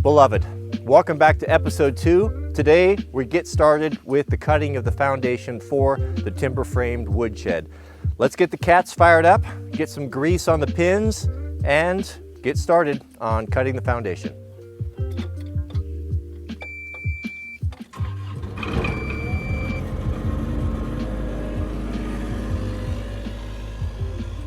Beloved, welcome back to episode 2. Today we get started with the cutting of the foundation for the timber framed woodshed. Let's get the cats fired up, get some grease on the pins, and get started on cutting the foundation.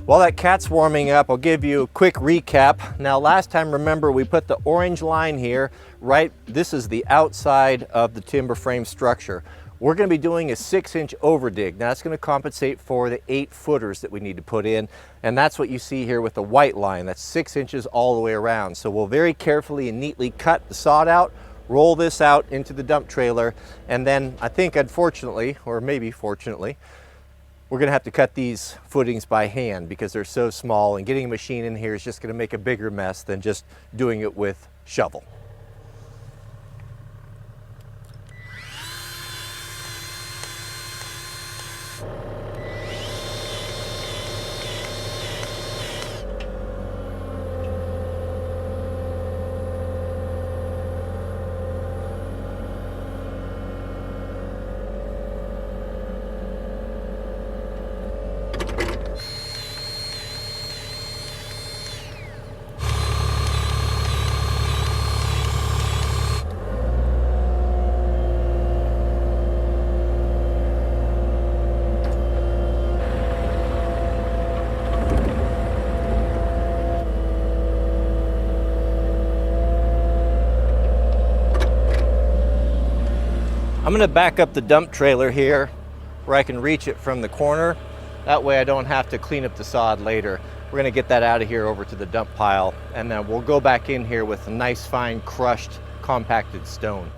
While that cat's warming up, I'll give you a quick recap. Now last time, remember, we put the orange line here, right? This is the outside of the timber frame structure. We're gonna be doing a 6-inch overdig. Now that's gonna compensate for the 8 footers that we need to put in. And that's what you see here with the white line. That's 6 inches all the way around. So we'll very carefully and neatly cut the sod out, roll this out into the dump trailer. And then I think unfortunately, or maybe fortunately, we're gonna have to cut these footings by hand because they're so small, and getting a machine in here is just gonna make a bigger mess than just doing it with shovel. I'm gonna back up the dump trailer here where I can reach it from the corner. That way I don't have to clean up the sod later. We're gonna get that out of here over to the dump pile, and then we'll go back in here with a nice fine crushed compacted stone.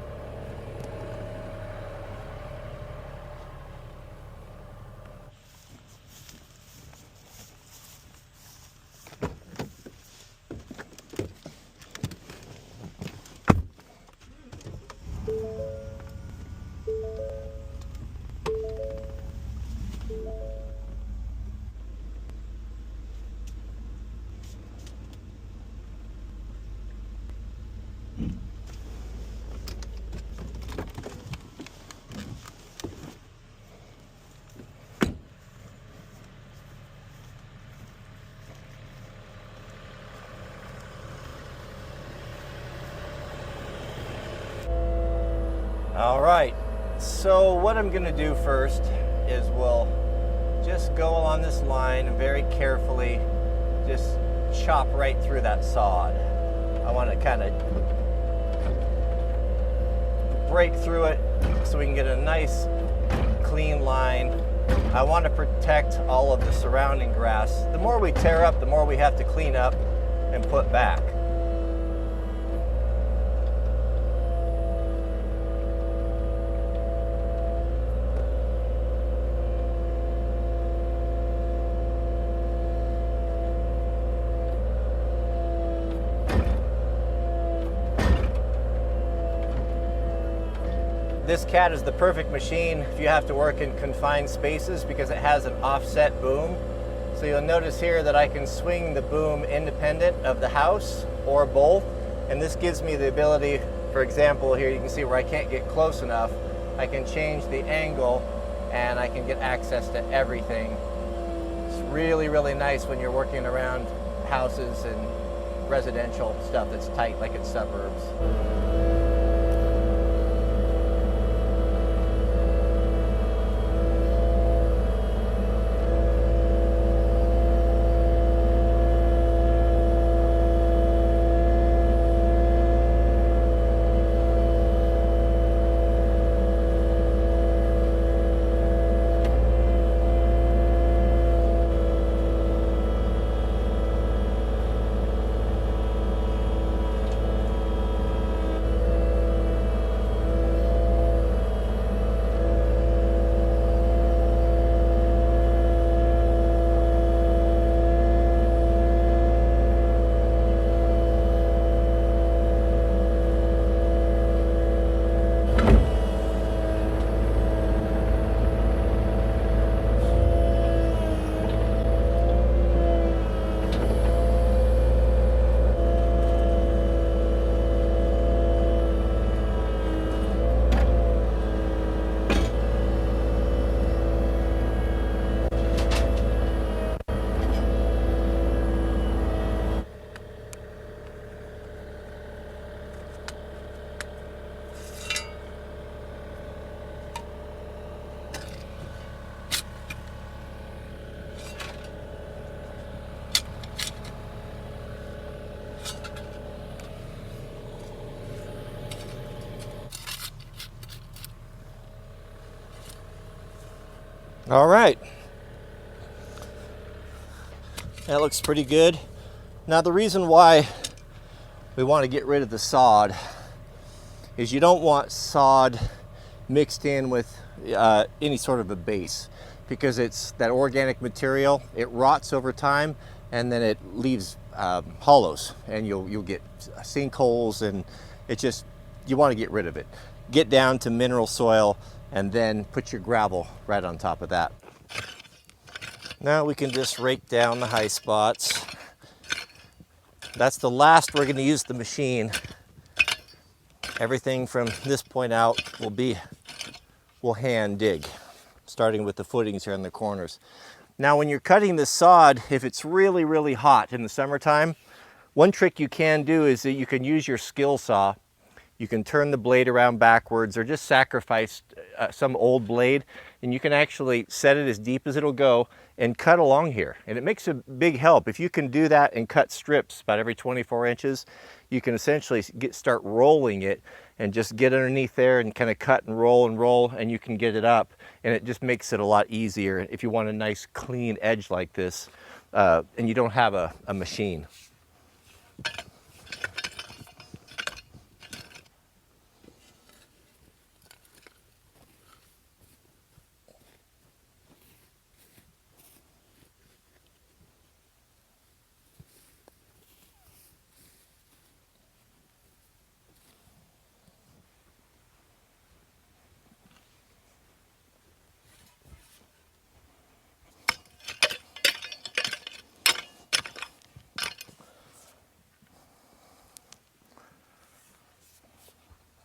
All right, so what I'm gonna do first is we'll just go along this line and very carefully just chop right through that sod. I want to kind of break through it so we can get a nice clean line. I want to protect all of the surrounding grass. The more we tear up, the more we have to clean up and put back. This cat is the perfect machine if you have to work in confined spaces because it has an offset boom. So you'll notice here that I can swing the boom independent of the house or both. And this gives me the ability, for example, here you can see where I can't get close enough. I can change the angle and I can get access to everything. It's really, really nice when you're working around houses and residential stuff that's tight like in suburbs. All right. That looks pretty good. Now the reason why we want to get rid of the sod is you don't want sod mixed in with any sort of a base, because it's that organic material, it rots over time and then it leaves hollows, and you'll get sinkholes, and it just, you want to get rid of it. Get down to mineral soil and then put your gravel right on top of that. Now we can just rake down the high spots. That's the last we're going to use the machine. Everything from this point out will hand dig, starting with the footings here in the corners. Now when you're cutting the sod, if it's really, really hot in the summertime, one trick you can do is that you can use your skill saw. You can turn the blade around backwards, or just sacrifice some old blade, and you can actually set it as deep as it'll go and cut along here. And it makes a big help. If you can do that and cut strips about every 24 inches, you can essentially start rolling it and just get underneath there and kind of cut and roll, and you can get it up. And it just makes it a lot easier if you want a nice clean edge like this and you don't have a machine.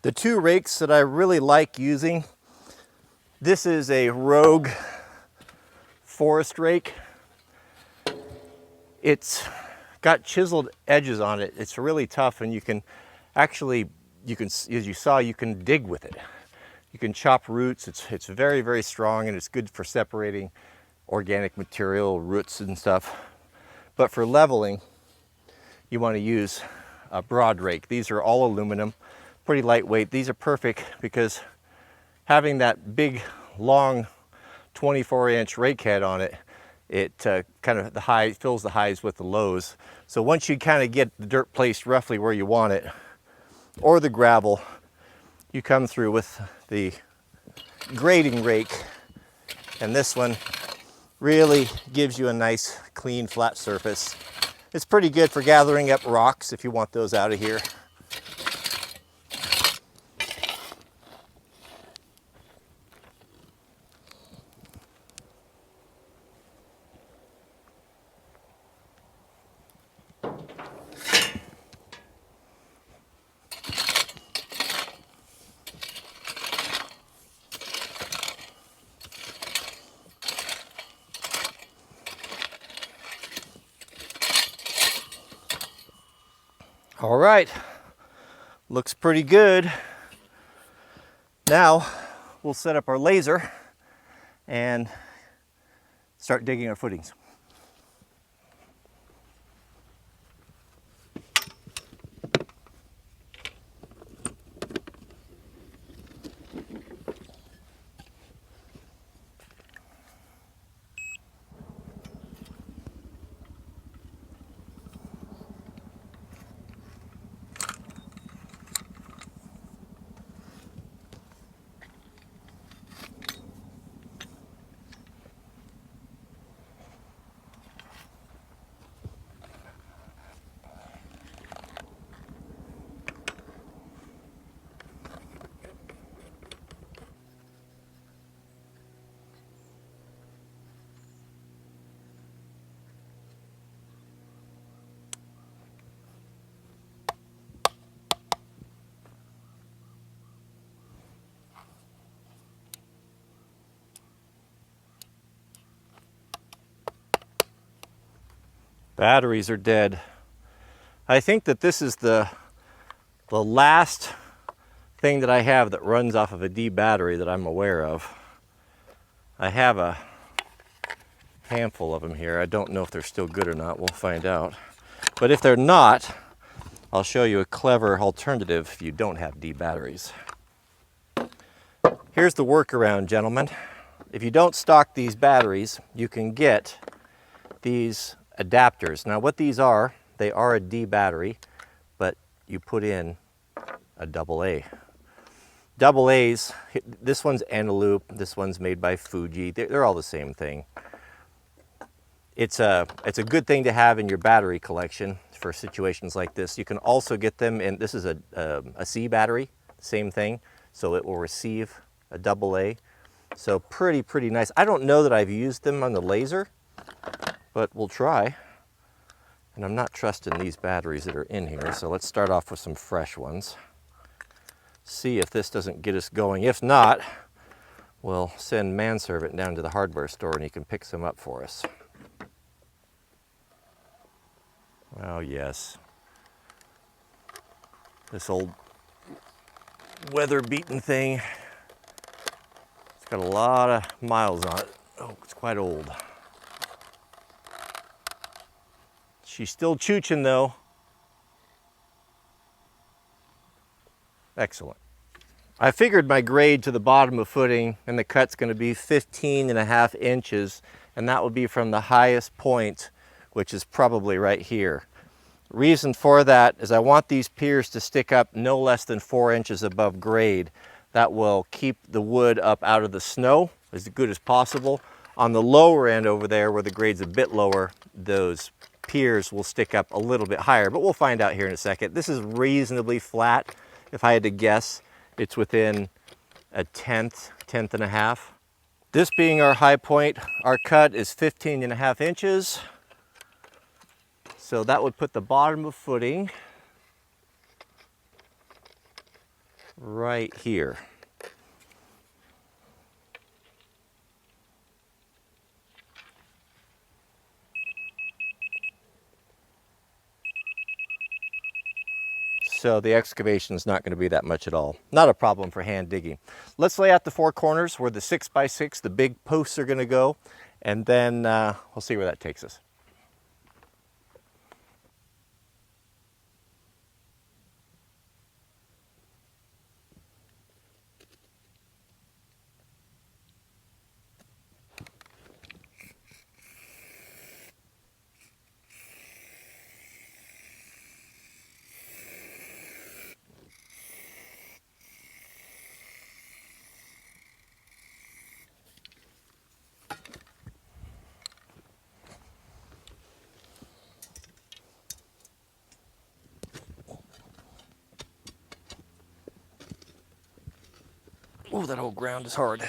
The two rakes that I really like using, this is a Rogue forest rake. It's got chiseled edges on it. It's really tough, and you can actually, as you saw, you can dig with it. You can chop roots. It's very, very strong, and it's good for separating organic material, roots and stuff. But for leveling, you want to use a broad rake. These are all aluminum. Pretty lightweight. These are perfect because having that big, long 24-inch rake head on it, it kind of fills the highs with the lows. So once you kind of get the dirt placed roughly where you want it, or the gravel, you come through with the grading rake, and this one really gives you a nice, clean, flat surface. It's pretty good for gathering up rocks if you want those out of here. All right, looks pretty good. Now we'll set up our laser and start digging our footings. Batteries are dead. I think that this is the last thing that I have that runs off of a D battery that I'm aware of. I have a handful of them here. I don't know if they're still good or not. We'll find out. But if they're not, I'll show you a clever alternative if you don't have D batteries. Here's the workaround, gentlemen. if you don't stock these batteries, you can get these adapters. Now what these are, they are a D battery, but you put in a AA. Double A's, this one's Eneloop, this one's made by Fuji. They're all the same thing. It's a good thing to have in your battery collection for situations like this. You can also get them in, this is a C battery, same thing. So it will receive a AA. So pretty nice. I don't know that I've used them on the laser, but we'll try. And I'm not trusting these batteries that are in here, so let's start off with some fresh ones. See if this doesn't get us going. If not, we'll send Manservant down to the hardware store and he can pick some up for us. Oh yes. This old weather-beaten thing. It's got a lot of miles on it. Oh, it's quite old. She's still chooching though. Excellent. I figured my grade to the bottom of footing and the cut's going to be 15.5 inches, and that will be from the highest point, which is probably right here. Reason for that is I want these piers to stick up no less than 4 inches above grade. That will keep the wood up out of the snow as good as possible. On the lower end over there where the grade's a bit lower, those piers will stick up a little bit higher, but we'll find out here in a second. This is reasonably flat. If I had to guess, it's within a tenth and a half. This being our high point, our cut is 15.5 inches. So that would put the bottom of footing right here. So the excavation is not going to be that much at all. Not a problem for hand digging. Let's lay out the 4 corners where the 6x6, the big posts are going to go, and then we'll see where that takes us. Oh, that old ground is hard.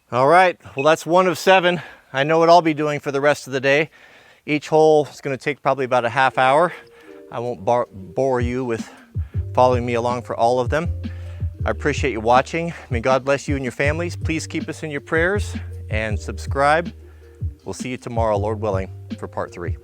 All right, well that's 1 of 7. I know what I'll be doing for the rest of the day. Each hole is going to take probably about a half hour. I won't bore you with following me along for all of them. I appreciate you watching. May God bless you and your families. Please keep us in your prayers and subscribe. We'll see you tomorrow, Lord willing, for part 3.